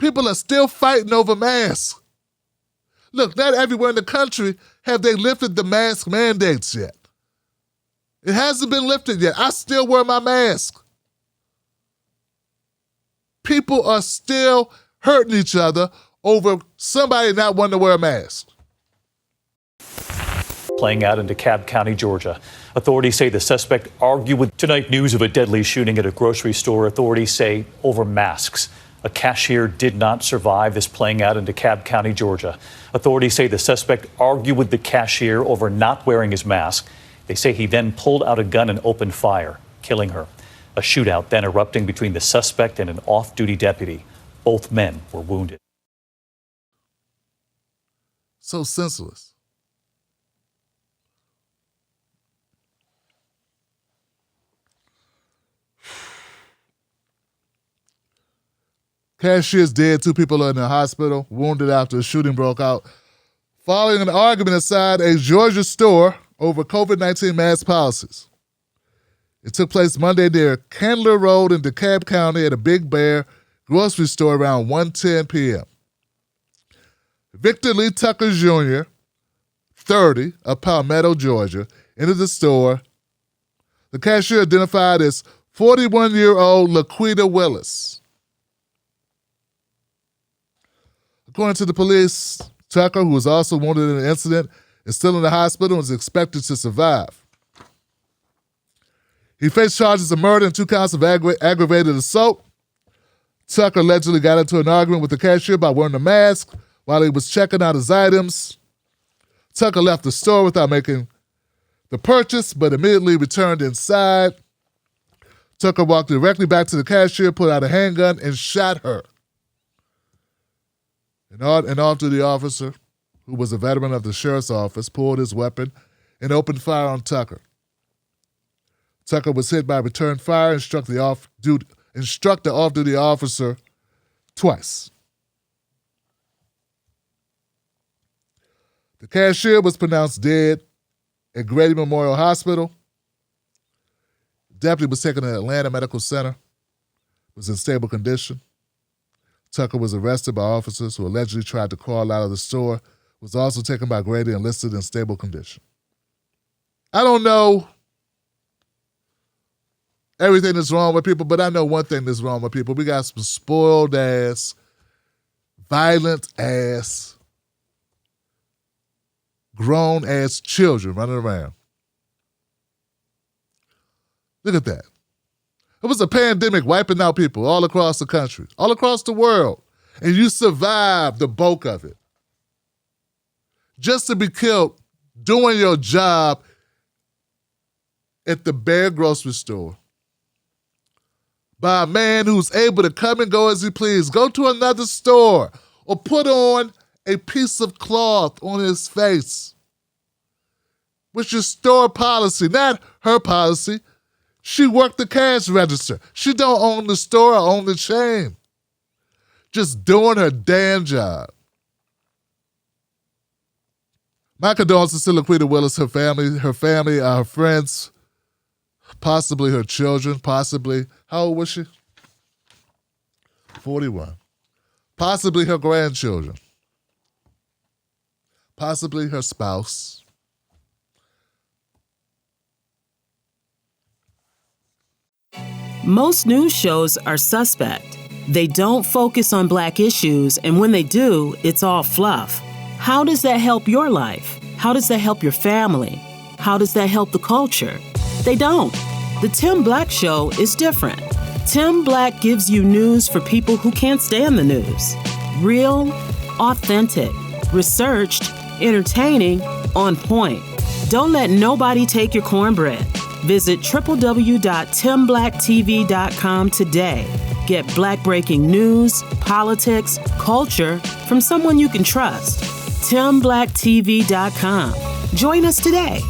People are still fighting over masks. Look, not everywhere in the country have they lifted the mask mandates yet. It hasn't been lifted yet. I still wear my mask. People are still hurting each other over somebody not wanting to wear a mask. Playing out in DeKalb County, Georgia. Authorities say the suspect argued with tonight news of a deadly shooting at a grocery store. Authorities say over masks. A cashier did not survive. This playing out in DeKalb County, Georgia. Authorities say the suspect argued with the cashier over not wearing his mask. They say he then pulled out a gun and opened fire, killing her. A shootout then erupting between the suspect and an off-duty deputy. Both men were wounded. So senseless. Cashier's dead. 2 people are in the hospital, wounded after a shooting broke out following an argument inside a Georgia store over COVID-19 mask policies. It took place Monday near Candler Road in DeKalb County at a Big Bear grocery store around 1:10 p.m. Victor Lee Tucker Jr., 30, of Palmetto, Georgia, entered the store. The cashier identified as 41-year-old Laquita Willis. According to the police, Tucker, who was also wounded in the incident, is still in the hospital and is expected to survive. He faced charges of murder and 2 counts of aggravated assault. Tucker allegedly got into an argument with the cashier about wearing a mask while he was checking out his items. Tucker left the store without making the purchase, but immediately returned inside. Tucker walked directly back to the cashier, pulled out a handgun, and shot her. An off-duty officer, who was a veteran of the sheriff's office, pulled his weapon and opened fire on Tucker. Tucker was hit by return fire and struck the off-duty officer twice. The cashier was pronounced dead at Grady Memorial Hospital. The deputy was taken to Atlanta Medical Center, was in stable condition. Tucker was arrested by officers who allegedly tried to crawl out of the store, was also taken by Grady and listed in stable condition. I don't know everything that's wrong with people, but I know one thing that's wrong with people. We got some spoiled ass, violent ass, grown ass children running around. Look at that. It was a pandemic wiping out people all across the country, all across the world, and you survived the bulk of it. Just to be killed doing your job at the Bear grocery store by a man who's able to come and go as he please, go to another store, or put on a piece of cloth on his face. Which is store policy, not her policy. She worked the cash register. She don't own the store or own the chain. Just doing her damn job. My condolences to Laquita Willis, her family, her friends, possibly her children, possibly, how old was she? 41. Possibly her grandchildren. Possibly her spouse. Most news shows are suspect. They don't focus on Black issues, and when they do, it's all fluff. How does that help your life? How does that help your family? How does that help the culture? They don't. The Tim Black Show is different. Tim Black gives you news for people who can't stand the news. Real, authentic, researched, entertaining, on point. Don't let nobody take your cornbread. Visit www.timblacktv.com today. Get Black breaking news, politics, culture from someone you can trust. TimBlackTV.com. Join us today.